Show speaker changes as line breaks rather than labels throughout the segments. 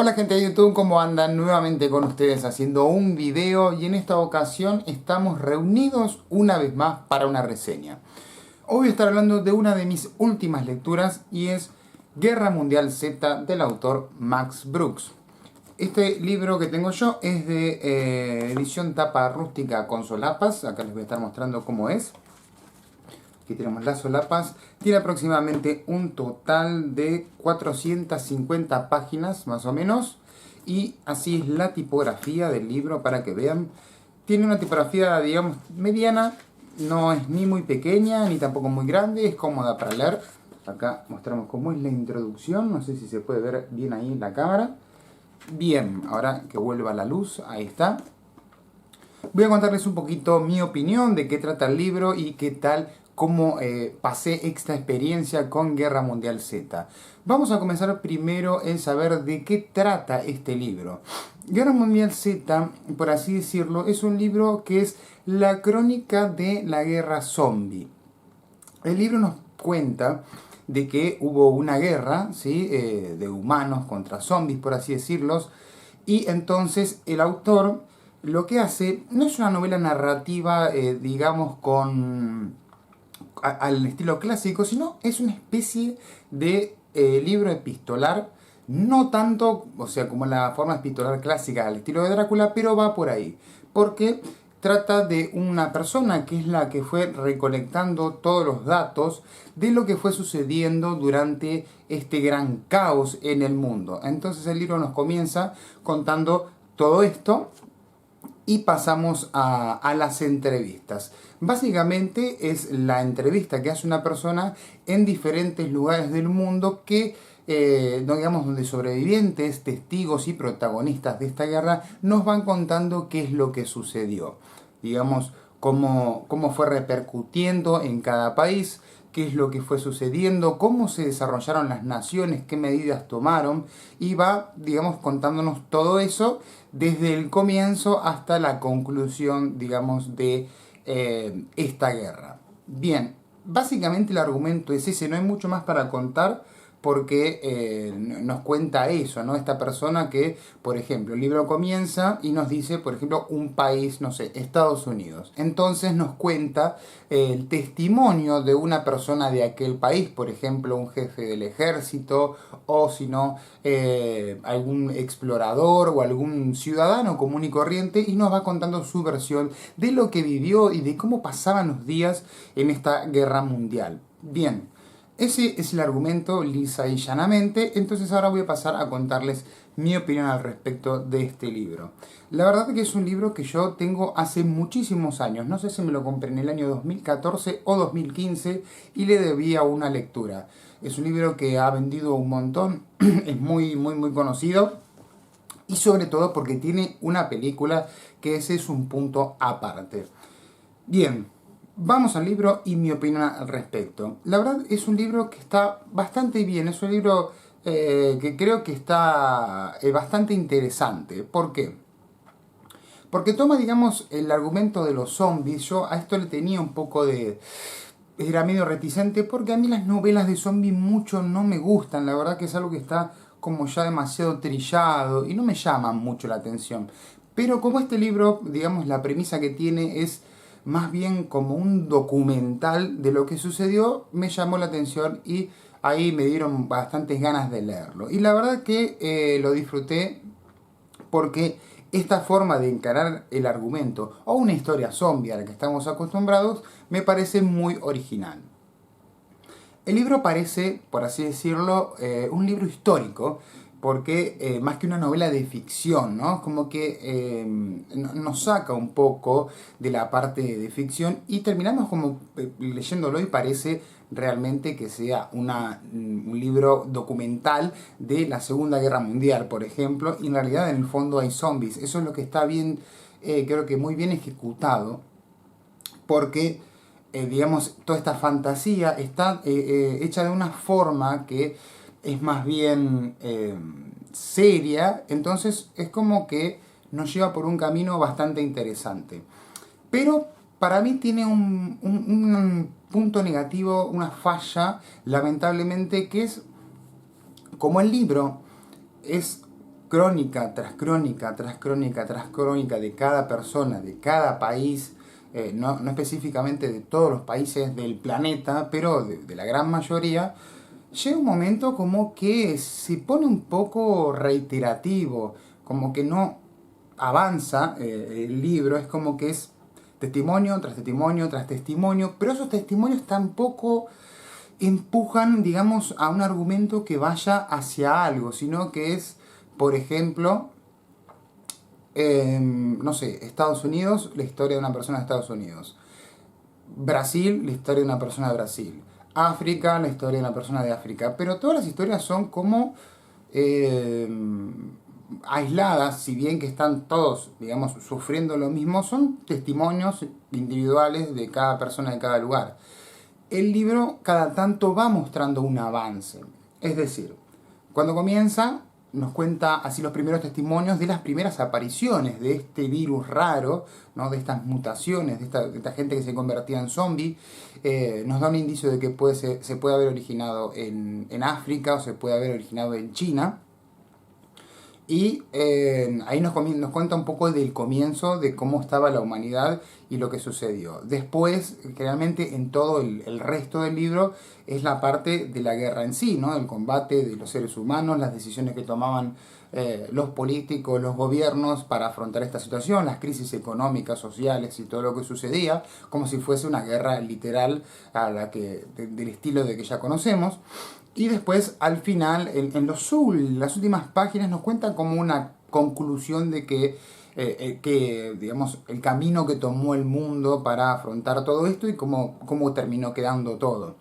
Hola gente de YouTube, ¿cómo andan? Nuevamente con ustedes haciendo un video y en esta ocasión estamos reunidos una vez más para una reseña. Hoy voy a estar hablando de una de mis últimas lecturas y es Guerra Mundial Z del autor Max Brooks. Este libro que tengo yo es de edición tapa rústica con solapas, acá les voy a estar mostrando cómo es. Aquí tenemos las solapas. Tiene aproximadamente un total de 450 páginas más o menos. Y así es la tipografía del libro para que vean. Tiene una tipografía, digamos, mediana. No es ni muy pequeña ni tampoco muy grande. Es cómoda para leer. Acá mostramos cómo es la introducción. No sé si se puede ver bien ahí en la cámara. Bien, ahora que vuelva la luz. Ahí está. Voy a contarles un poquito mi opinión de qué trata el libro y qué tal, cómo pasé esta experiencia con Guerra Mundial Z. Vamos a comenzar primero en saber de qué trata este libro. Guerra Mundial Z, por así decirlo, es un libro que es la crónica de la guerra zombie. El libro nos cuenta de que hubo una guerra, ¿sí? De humanos contra zombies, por así decirlos, y entonces el autor lo que hace no es una novela narrativa, digamos, al estilo clásico, sino es una especie de libro epistolar, no tanto, o sea, como la forma epistolar clásica al estilo de Drácula, pero va por ahí, porque trata de una persona que es la que fue recolectando todos los datos de lo que fue sucediendo durante este gran caos en el mundo. Entonces el libro nos comienza contando todo esto y pasamos a las entrevistas. Básicamente es la entrevista que hace una persona en diferentes lugares del mundo que, digamos, donde sobrevivientes, testigos y protagonistas de esta guerra nos van contando qué es lo que sucedió. Digamos, cómo fue repercutiendo en cada país, qué es lo que fue sucediendo, cómo se desarrollaron las naciones, qué medidas tomaron, y va, digamos, contándonos todo eso desde el comienzo hasta la conclusión, digamos, de esta guerra. Bien, básicamente el argumento es ese, no hay mucho más para contar porque nos cuenta eso, ¿no? Esta persona que, por ejemplo, el libro comienza y nos dice, por ejemplo, un país, no sé, Estados Unidos. Entonces nos cuenta el testimonio de una persona de aquel país, por ejemplo, un jefe del ejército, o si no, algún explorador o algún ciudadano común y corriente, y nos va contando su versión de lo que vivió y de cómo pasaban los días en esta guerra mundial. Bien. Ese es el argumento lisa y llanamente, entonces ahora voy a pasar a contarles mi opinión al respecto de este libro. La verdad que es un libro que yo tengo hace muchísimos años, no sé si me lo compré en el año 2014 o 2015 y le debía una lectura. Es un libro que ha vendido un montón, es muy conocido y sobre todo porque tiene una película que ese es un punto aparte. Bien. Vamos al libro y mi opinión al respecto. La verdad es un libro que está bastante bien, es un libro que creo que está bastante interesante. ¿Por qué? Porque toma, digamos, el argumento de los zombies. Yo a esto le tenía un poco de... Era medio reticente porque a mí las novelas de zombies mucho no me gustan. La verdad que es algo que está como ya demasiado trillado y no me llama mucho la atención. Pero como este libro, digamos, la premisa que tiene es más bien como un documental de lo que sucedió, me llamó la atención y ahí me dieron bastantes ganas de leerlo. Y la verdad que lo disfruté porque esta forma de encarar el argumento o una historia zombie a la que estamos acostumbrados me parece muy original. El libro parece, por así decirlo, un libro histórico, porque más que una novela de ficción, ¿no? Como que nos saca un poco de la parte de ficción y terminamos como leyéndolo y parece realmente que sea un libro documental de la Segunda Guerra Mundial, por ejemplo, y en realidad en el fondo hay zombies. Eso es lo que está bien, creo que muy bien ejecutado, porque digamos, toda esta fantasía está hecha de una forma que es más bien seria, entonces es como que nos lleva por un camino bastante interesante. Pero para mí tiene un punto negativo, una falla, lamentablemente, que es como el libro es crónica tras crónica, tras crónica, tras crónica de cada persona, de cada país, no específicamente de todos los países del planeta, pero de la gran mayoría, llega un momento como que se pone un poco reiterativo, como que no avanza el libro, es como que es testimonio tras testimonio tras testimonio, pero esos testimonios tampoco empujan, digamos, a un argumento que vaya hacia algo, sino que es, por ejemplo, no sé, Estados Unidos, la historia de una persona de Estados Unidos. Brasil, la historia de una persona de Brasil. África, la historia de una persona de África. Pero todas las historias son como aisladas, si bien que están todos, digamos, sufriendo lo mismo, son testimonios individuales de cada persona de cada lugar. El libro cada tanto va mostrando un avance. Es decir, cuando comienza nos cuenta así los primeros testimonios de las primeras apariciones de este virus raro, ¿no? De estas mutaciones, de esta gente que se convertía en zombie. Nos da un indicio de que se puede haber originado en África o se puede haber originado en China. Y ahí nos cuenta un poco del comienzo, de cómo estaba la humanidad y lo que sucedió. Después, generalmente en todo el resto del libro, es la parte de la guerra en sí, ¿no? El combate de los seres humanos, las decisiones que tomaban los políticos, los gobiernos para afrontar esta situación, las crisis económicas, sociales y todo lo que sucedía, como si fuese una guerra literal del estilo de que ya conocemos. Y después, al final, en las últimas páginas, nos cuentan como una conclusión de que, digamos, el camino que tomó el mundo para afrontar todo esto y cómo terminó quedando todo.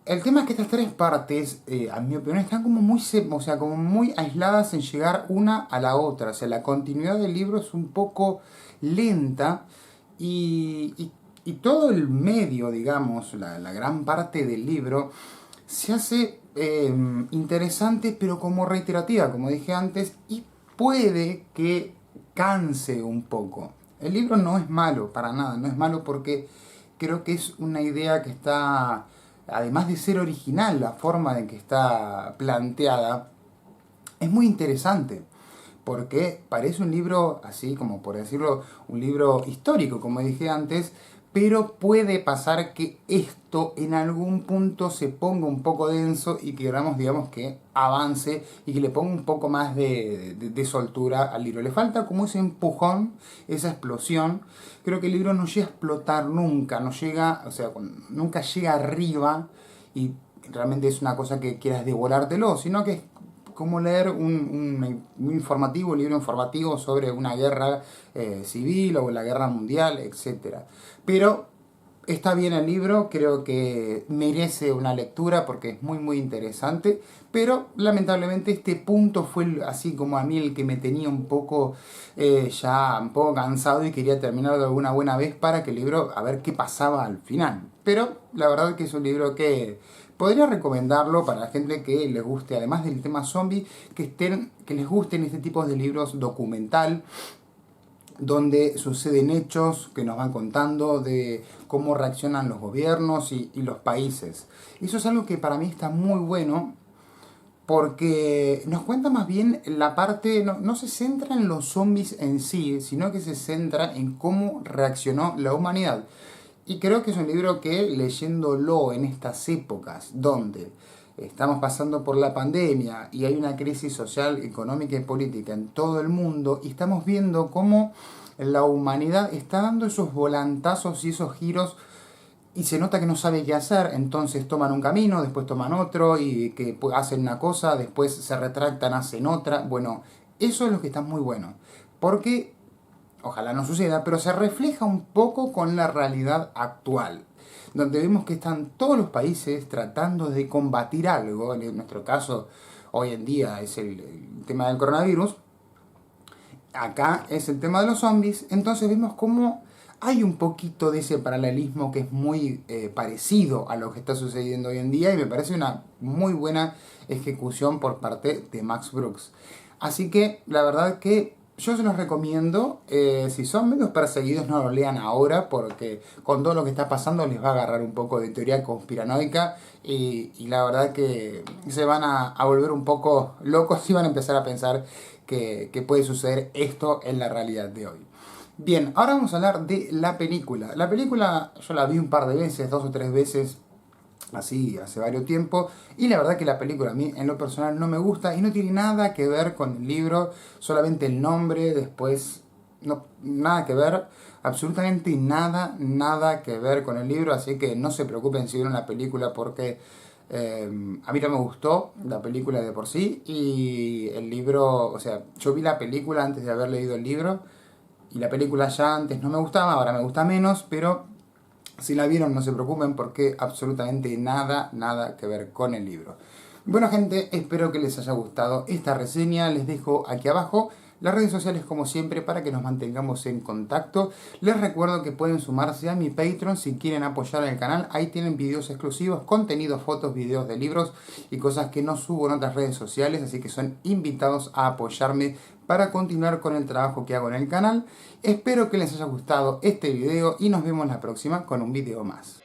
El tema es que estas tres partes, a mi opinión, están como muy aisladas en llegar una a la otra. O sea, la continuidad del libro es un poco lenta y todo el medio, digamos, la gran parte del libro se hace interesante, pero como reiterativa, como dije antes, y puede que canse un poco. El libro no es malo, para nada, no es malo porque creo que es una idea que está, además de ser original, la forma en que está planteada, es muy interesante. Porque parece un libro, así como por decirlo, un libro histórico, como dije antes, pero puede pasar que esto en algún punto se ponga un poco denso y que digamos que avance y que le ponga un poco más de soltura al libro. Le falta como ese empujón, esa explosión. Creo que el libro no llega a explotar nunca, nunca llega arriba y realmente es una cosa que quieras devorártelo, sino que es como leer un libro informativo sobre una guerra civil o la guerra mundial, etc. Pero está bien el libro, creo que merece una lectura porque es muy muy interesante, pero lamentablemente este punto fue así como a mí el que me tenía un poco ya un poco cansado y quería terminar de alguna buena vez para que el libro, a ver qué pasaba al final. Pero la verdad que es un libro que podría recomendarlo para la gente que les guste, además del tema zombie, que les gusten este tipo de libros documental, donde suceden hechos que nos van contando de cómo reaccionan los gobiernos y los países. Eso es algo que para mí está muy bueno, porque nos cuenta más bien la parte, no se centra en los zombies en sí, sino que se centra en cómo reaccionó la humanidad. Y creo que es un libro que, leyéndolo en estas épocas donde estamos pasando por la pandemia y hay una crisis social, económica y política en todo el mundo, y estamos viendo cómo la humanidad está dando esos volantazos y esos giros y se nota que no sabe qué hacer, entonces toman un camino, después toman otro y que hacen una cosa, después se retractan, hacen otra. Bueno, eso es lo que está muy bueno, porque ojalá no suceda, pero se refleja un poco con la realidad actual, donde vemos que están todos los países tratando de combatir algo. En nuestro caso, hoy en día es el tema del coronavirus, acá es el tema de los zombies, entonces vemos cómo hay un poquito de ese paralelismo que es muy parecido a lo que está sucediendo hoy en día y me parece una muy buena ejecución por parte de Max Brooks. Así que la verdad que yo se los recomiendo, si son medios perseguidos no lo lean ahora porque con todo lo que está pasando les va a agarrar un poco de teoría conspiranoica y la verdad que se van a volver un poco locos y van a empezar a pensar que puede suceder esto en la realidad de hoy. Bien, ahora vamos a hablar de la película. La película yo la vi un par de veces, 2 o 3 veces, así hace varios tiempo, y la verdad que la película a mí en lo personal no me gusta y no tiene nada que ver con el libro, solamente el nombre, después no, nada que ver, absolutamente nada, nada que ver con el libro, así que no se preocupen si vieron la película porque a mí no me gustó la película de por sí y el libro, o sea, yo vi la película antes de haber leído el libro y la película ya antes no me gustaba, ahora me gusta menos, pero si la vieron, no se preocupen porque absolutamente nada, nada que ver con el libro. Bueno, gente, espero que les haya gustado esta reseña. Les dejo aquí abajo las redes sociales como siempre para que nos mantengamos en contacto. Les recuerdo que pueden sumarse a mi Patreon si quieren apoyar el canal. Ahí tienen videos exclusivos, contenidos, fotos, videos de libros y cosas que no subo en otras redes sociales. Así que son invitados a apoyarme para continuar con el trabajo que hago en el canal. Espero que les haya gustado este video y nos vemos la próxima con un video más.